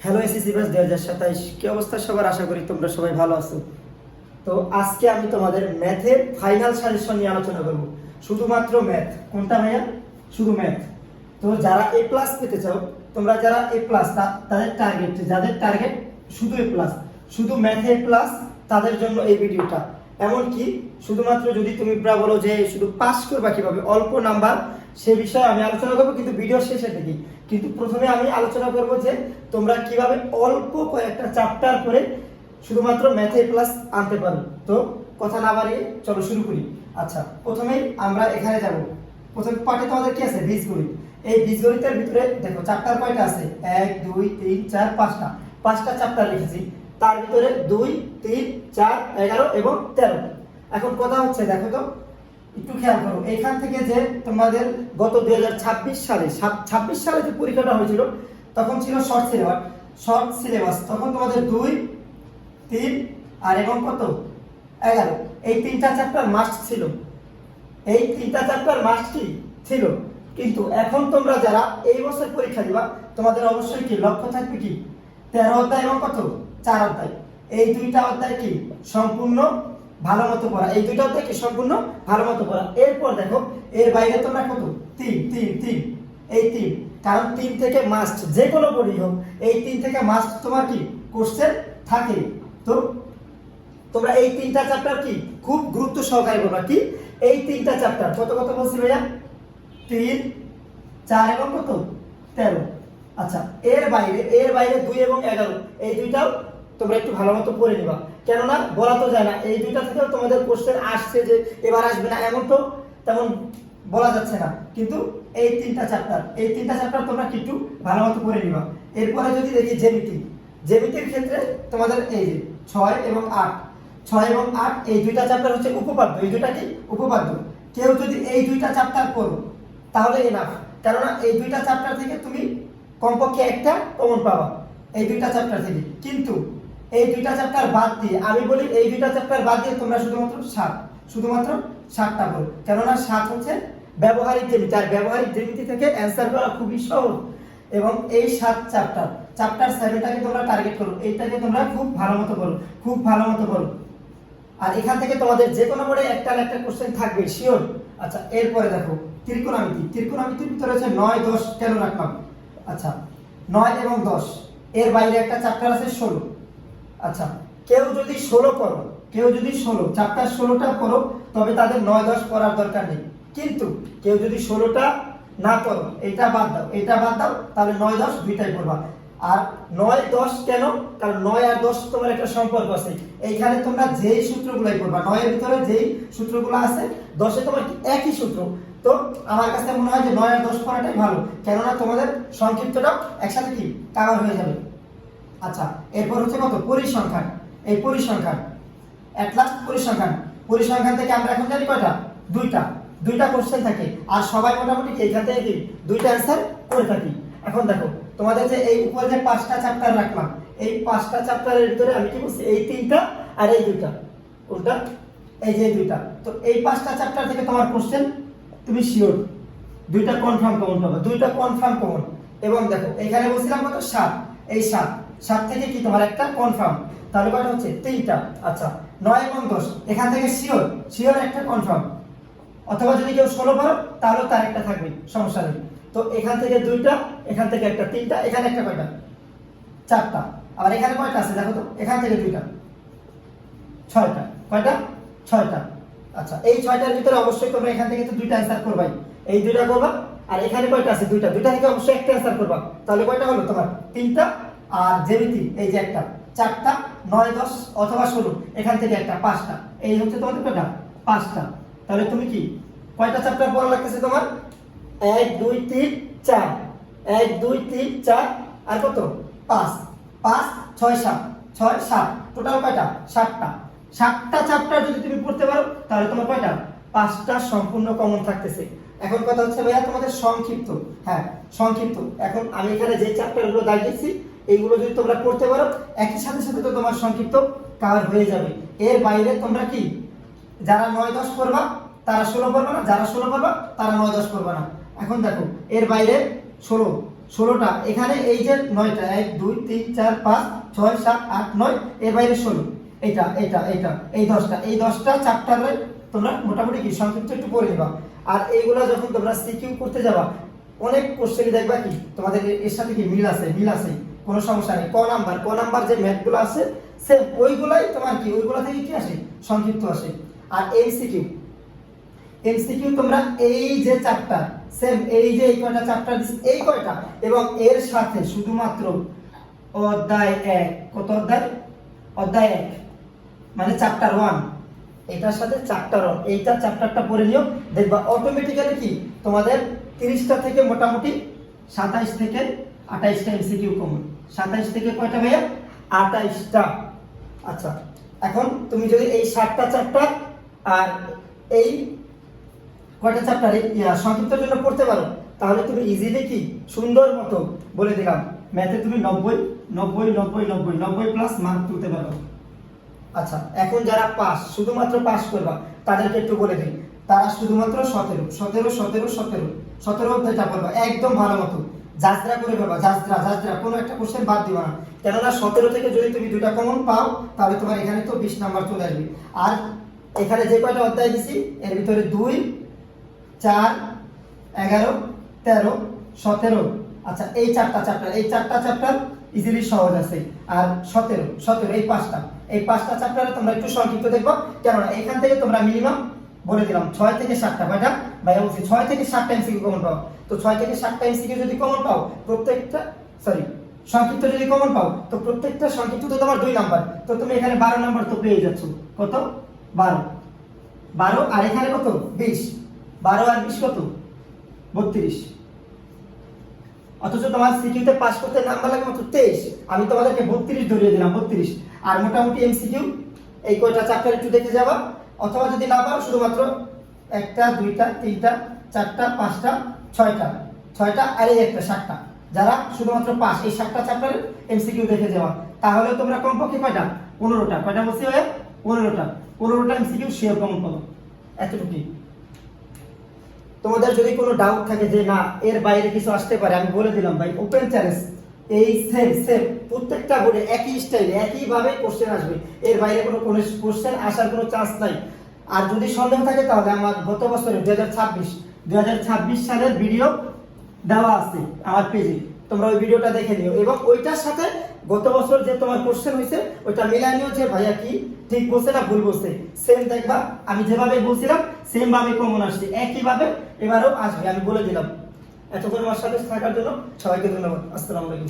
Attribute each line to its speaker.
Speaker 1: Hello SSC batch 2027 কি অবস্থা সবার, আশা করি তোমরা সবাই ভালো আছো। তো আজকে আমি তোমাদের ম্যাথের ফাইনাল সাজেশন নিয়ে আলোচনা করব। শুধুমাত্র ম্যাথ। কোনটা ভাইয়া? শুধু ম্যাথ। তো যারা এ প্লাস পেতে চাও, তোমরা যারা এ প্লাস তাদের টার্গেট, যাদের টার্গেট শুধু এ প্লাস, শুধু ম্যাথে এ প্লাস, তাদের জন্য এই ভিডিওটা। এমনকি শুধুমাত্র যদি তুমি বলো যে শুধু পাস করবা কিভাবে, অল্প নাম্বার, সে বিষয়ে আমি আলোচনা করবো, কিন্তু ভিডিও শেষে দেখি। কিন্তু প্রথমে আমি আলোচনা করব যে তোমরা কিভাবে অল্প কয়েকটা চ্যাপ্টার করে শুধুমাত্র ম্যাথে প্লাস আনতে পারো। তো কথা না বাড়িয়ে চলো শুরু করি। আচ্ছা, প্রথমেই আমরা এখানে যাব। প্রথম পার্টে তোমাদের কি আছে? বীজগণিত। এই বীজগণিতের ভিতরে দেখো চ্যাপ্টার কয়টা আছে? 1 2 3 4 5টা চ্যাপ্টার লিখেছি। তার ভিতরে 2 3 4 11 এবং 13। এখন কথা হচ্ছে, দেখো তো একটু খেয়াল করো, এখান থেকে যে তোমাদের গত 2026 সালে যে পরীক্ষাটা হয়েছিল, তখন ছিল শর্ট সিলেবাস। তখন তোমাদের 2 3 আর এবং কত 11, এই তিনটা চ্যাপ্টার মাস্ট ছিল। এই তিনটা চ্যাপ্টার মাস্ট কি ছিল। কিন্তু এখন তোমরা যারা এই বছর পরীক্ষা দিবা, তোমাদের অবশ্যই কি লক্ষ্য থাকবে কি 13 অধ্যায় এবং কত 4 অধ্যায়। এই দুইটা অধ্যায় কি সম্পূর্ণ ভালো মতো পড়া, এই দুইটা অধ্যায় কি সম্পূর্ণ ভালো মতো পড়া। এরপর দেখো এর বাইরে তোমরা কত 3 3 3, এই 3, কারণ 3 থেকে মাস্ট যে কোনো বডি হোক, এই 3 থেকে মাস্ট তোমার কি কোশ্চেন থাকে। তো তোমরা এই তিনটা চ্যাপ্টার কি খুব গুরুত্ব সহকারে পড়বা। কি এই তিনটা চ্যাপ্টার কত কত বলছি ভাইয়া? 3 4 এবং কত 13। আচ্ছা, এর বাইরে 2 এবং 11, এই দুইটাও তোমরা একটু ভালো মতো পড়ে নিবা। কেননা বলা তো যায় না এই দুইটা থেকেও তোমাদের কোশ্চেন আসছে যে এবার আসবে না, এমন তো তেমন বলা যাচ্ছে না। কিন্তু এই তিনটা চ্যাপ্টার তোমরা একটু ভালো মতো পড়ে নিবা। এরপরে যদি দেখি জ্যামিতির ক্ষেত্রে তোমাদের এই যে 6 এবং 8 এই দুইটা চ্যাপ্টার হচ্ছে উপপাদ্য। এই দুইটা কি উপপাদ্য। কেউ যদি এই দুইটা চ্যাপ্টার পড়ো তাহলে এনাফ, কেননা এই দুইটা চ্যাপ্টার থেকে তুমি কমপক্ষে একটা কমন পাবা এই দুইটা চ্যাপ্টার থেকে। কিন্তু এই দুইটা চ্যাপ্টার বাদ দিয়ে, আমি বলি এই দুইটা চ্যাপ্টার বাদ দিয়ে তোমরা শুধুমাত্র 7টা পড়ো। কেননা 7 হচ্ছে ব্যবহারিক জ্যামিতি, আর ব্যবহারিক জ্যামিতি থেকে অ্যান্সার করা খুবই সহজ। এবং এই 7 চ্যাপ্টার 7টাকে তোমরা টার্গেট করো, এইটাকে তোমরা খুব ভালো মতো বলো। আর এখান থেকে তোমাদের যে কোনো বোর্ডে একটা না একটা কোশ্চেন থাকবে শিওর। আচ্ছা, এরপরে দেখো ত্রিকোণমিতির ভিতরে হচ্ছে 9 10 কেন রাখলাম? আচ্ছা, 9 এবং 10, এর বাইরে একটা চ্যাপ্টার আছে 16। আচ্ছা, কেউ যদি 16 চ্যাপ্টার 16টা পড়ো, তবে তাদের 9 10 পড়ার দরকার নেই। কিন্তু কেউ যদি 16টা না পড়ো, এটা বাদ দাও, তাহলে 9 10 দুইটাই পড়বা। আর 9 10 কেন? কারণ 9 আর 10 তোমার একটা সম্পর্ক আছে। এইখানে তোমরা যেই সূত্রগুলাই পড়বা, 9 এর ভিতরে যেই সূত্রগুলো আছে, 10 এ তোমার একই সূত্র। তো আমার কাছে মনে হয় যে 9 আর 10 পড়াটাই ভালো, কেননা তোমাদের সংক্ষিপ্তটা একসাথে কি কভার হয়ে যাবে। আচ্ছা, এরপর হচ্ছে কত পরিসংখ্যান। এই পরিসংখ্যান এট লাস্ট পরিসংখ্যান থেকে আমরা এখন জানি কয়টা? দুইটা কোশ্চেন থাকে। আর সবাই মোটামুটি এইখান থেকে কি দুইটা অ্যান্সার করে থাকি। এখন দেখো তোমাদের যে এই উপরে যে 5টা চ্যাপ্টার রাখলাম, এই 5টা চ্যাপ্টারের ভিতরে আমি কি বলছি এই 3টা আর এই 2টা, কোনটা? এই যে 2টা। তো এই 5টা চ্যাপ্টার থেকে তোমার কোশ্চেন তুমি শিওর 2টা কনফার্ম কমন পাবে, 2টা কনফার্ম কমন। এবং দেখো এখানে বলছিলাম কত 7, এই 7 থেকে কি তোমার একটা কনফার্ম, তাহলে কয়টা হচ্ছে 3টা। আচ্ছা, 9 এবং 10 এখান থেকে শিওর একটা কনফার্ম। অথবা যদি কেউ 16 পারো তাহলে তার একটা থাকবে, সমস্যা নেই। তো এখান থেকে 2টা, এখান থেকে একটা, 3টা, এখানে একটা, কয়টা? 4টা। আবার এখানে কয়টা আছে দেখো তো? এখান থেকে 2টা, 6টা। কয়টা? 6টা। আচ্ছা, এই 6টার ভিতরে অবশ্যই তোমরা এখান থেকে তো 2টা অ্যানসার করবাই, এই 2টা করবা। আর এখানে কয়টা আছে? 2টা থেকে অবশ্যই একটা অ্যানসার করবা। তাহলে কয়টা হলো তোমার? 3টা। আর জ্যামিতি এই যে একটা, 4টা, 9 10 অথবা 16, এখান থেকে একটা, 5টা। এই হচ্ছে তোমাদের কয়টা? 5টা। তাহলে তুমি কি কয়টা চ্যাপ্টার পড়া লাগতেছে তোমার? 1 2 3 4, 1 2 3 4 আর কত 5 5 6 7 টোটাল কয়টা? 7টা চ্যাপ্টার যদি তুমি পড়তে পারো তাহলে তোমার কয়টা? 5টা সম্পূর্ণ কমন থাকতেছে। এখন কথা হচ্ছে ভাইয়া তোমাদের সংক্ষিপ্ত। হ্যাঁ, সংক্ষিপ্ত। এখন আমি এখানে যে চ্যাপ্টারগুলো দাগিয়েছি এইগুলো যদি তোমরা পড়তে পারো, একই সাথে তো তোমার সংক্ষিপ্ত কভার হয়ে যাবে। এর বাইরে তোমরা কি যারা 9 10 পড়বা তারা 16 পড়বা না, যারা 16 পড়বা তারা 9 10 পড়বা না। এখন দেখো এর বাইরে 16 16টা, এখানে এই যে 9টা, 1 2 3 4 5 6 7 8 9, এর বাইরে 16, এটা এটা এটা এই 10টা, এই 10টা চ্যাপ্টারে তোমরা মোটামুটি কি সংক্ষিপ্ত একটু পড়ে নিবা। আর এইগুলা যখন তোমরা সিকিউ করতে যাবা, অনেক কোশ্চেনই দেখবা কি তোমাদের এর সাথে কি মিল আছে, কোনো সমস্যা নেই। ক নাম্বার যে ম্যাথগুলো আছে সেম ওইগুলাই তোমার কি ওইগুলা থেকে কি আসে, সংক্ষিপ্ত আসে। আর এমসিকিউ তোমরা এই যে চ্যাপ্টার সেম এই যে এই কয়টা চ্যাপ্টার এই কয়টা এবং এর সাথে শুধুমাত্র অধ্যায় 1, কত অধ্যায়? অধ্যায় 1 মানে চ্যাপ্টার 1, এটার সাথে চ্যাপ্টার 1, এইটা চ্যাপ্টারটা পড়ে নিও, দেখবা অটোমেটিক্যালি কি তোমাদের 30টা থেকে মোটামুটি 27 থেকে 28টা এমসিকিউ কমন। 27 থেকে কয়টা ভাইয়া? 28টা। আচ্ছা, এখন তুমি যদি এই 7টা চ্যাপ্টার আর এই কয়টা চ্যাপ্টার সংক্ষিপ্তের জন্য পড়তে পারো, তাহলে তুমি ইজিলি কি সুন্দর মতো বলে দিলাম ম্যাথে তুমি 90 প্লাস মার্ক তুলতে পারো। আচ্ছা, এখন যারা পাস, শুধুমাত্র পাস করবা, তাদেরকে একটু বলে দিই, তারা শুধুমাত্র 17 অধ্যায়টা পড়বা একদম ভালো মতো যাত্রা করে পারবা, যাত্রা কোনো একটা কোশ্চেন বাদ দিবা না। কেননা 17 থেকে যদি তুমি 2টা কমন পাও, তাহলে তোমার এখানে তো 20 নাম্বার চলে আসবে। আর এখানে যে কয়টা অধ্যায় দিছি এর ভিতরে 2 4 11 13 17, আচ্ছা এই চারটা চ্যাপ্টার ইজিলি সহজ আছে। আর 17 এই পাঁচটা চ্যাপ্টারে তোমরা একটু সংক্ষিপ্ত দেখবা, কেননা এখান থেকে তোমরা মিনিমাম বলে দিলাম 6 থেকে 7টা, কয়টা ভাইয়া বলছি 6 থেকে 7টা এমসিকিউ কমন পাও। তো 6 থেকে 7টা এমসিকিউ যদি কমন পাও, সংক্ষিপ্ত যদি কমন পাও, তো প্রত্যেকটা সংক্ষিপ্ত তো তোমার 2 নাম্বার, তো তুমি এখানে 12 নাম্বার তো পেয়ে যাচ্ছ। কত? 12 আর এখানে কত? 20, 12 আর 20 কত? 32। অথচ তোমার সিকিউতে পাস করতে নাম্বার লাগে মাত্র 23, আমি তোমাদেরকে 32 ধরিয়ে দিলাম, 32। আর মোটামুটি এমসিকিউ এই কয়টা চ্যাপ্টার একটু দেখে যাবা, অথবা যদি না পারো শুধুমাত্র 1টা 2টা 3টা 4টা 5টা 6টা আর এই একটা 7টা, যারা শুধুমাত্র পাস এই 7টা চ্যাপ্টারের এমসিকিউ দেখে যাওয়া, তাহলে তোমরা কমপক্ষে কয়টা? 15টা, কয়টা বলছি ভাই? 15টা এমসিকিউ শিওর কমন পাবো, এতটুকুই। তোমাদের যদি কোনো ডাউট থাকে যে না এর বাইরে কিছু আসতে পারে, আমি বলে দিলাম ভাই ওপেন চ্যালেঞ্জ, এই সেম প্রত্যেকটা বোর্ডে একই স্টাইলে একইভাবে কোশ্চেন আসবে, এর বাইরে কোনো কোশ্চেন আসার কোনো চান্স নাই। আর যদি সন্দেহ থাকে তাহলে আমার গত বছরের 2026 সালের ভিডিও দেওয়া আছে আমার পেজে, তোমরা ওই ভিডিওটা দেখে নিও এবং ওইটার সাথে গত বছর যে তোমার কোশ্চেন হয়েছে ওইটা মিলাই নিও যে ভাইয়া কি ঠিক বলছে না ভুল বলছে। সেম দেখবা আমি যেভাবে বলছিলাম সেম ভাবে কমন আসছে, একইভাবে এবারেও আসবে, আমি বলে দিলাম। এতক্ষণ আমার সাথে থাকার জন্য সবাইকে ধন্যবাদ। আসসালামু আলাইকুম।